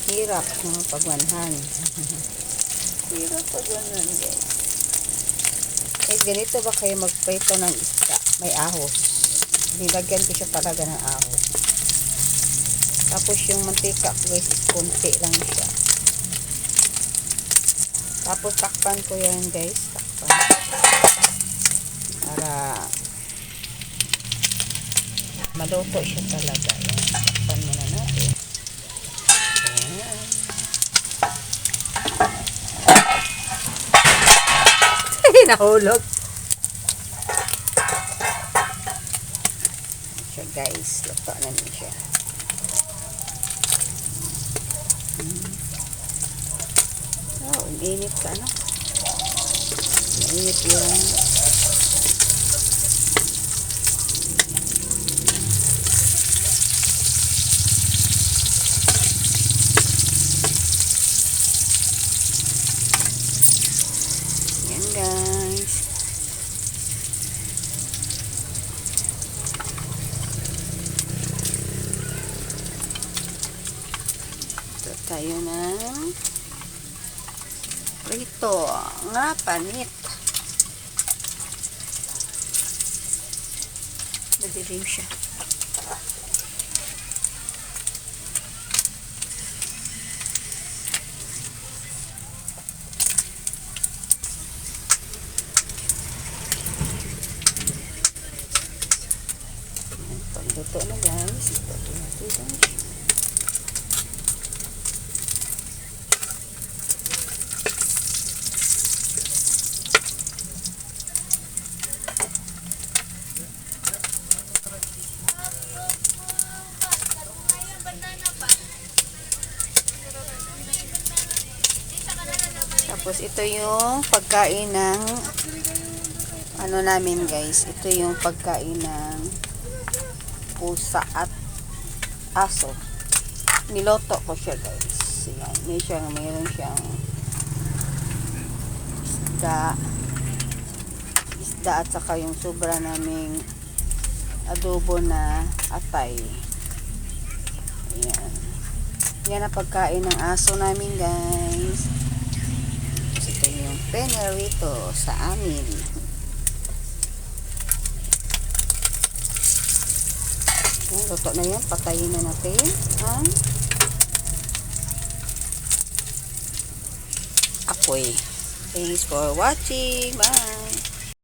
Hirap pagmanhan. Hirap pagmanhan, guys. Eh, ganito ba kayo magprito ng isda? May ahos. Nilagyan ko siya talaga ng ahos. Tapos yung mantika, guys, konti lang siya. Tapos takpan ko yan, guys. Takpan. Para maluto siya talaga. Yan. Takpan muna natin. Ayan. Nahulog. Siya, guys. Luto na niya siya. Oh, init ka, ano? Init yung yan, guys. Ito tayo ng prito nga panit. Madilim siya. Pagluto na, guys. Ito natin, guys. Tapos ito yung pagkain ng ano namin, guys. Ito yung pagkain ng pusa at aso. Niloto ko siya, guys. Yan. Mayroon siyang isda at saka yung sobra naming adobo na atay. Yan. Yan ang pagkain ng aso namin, guys. Ito yung penerito sa amin. Yan, luto na yan. Patayin na natin ang apoy. Thanks for watching. Bye!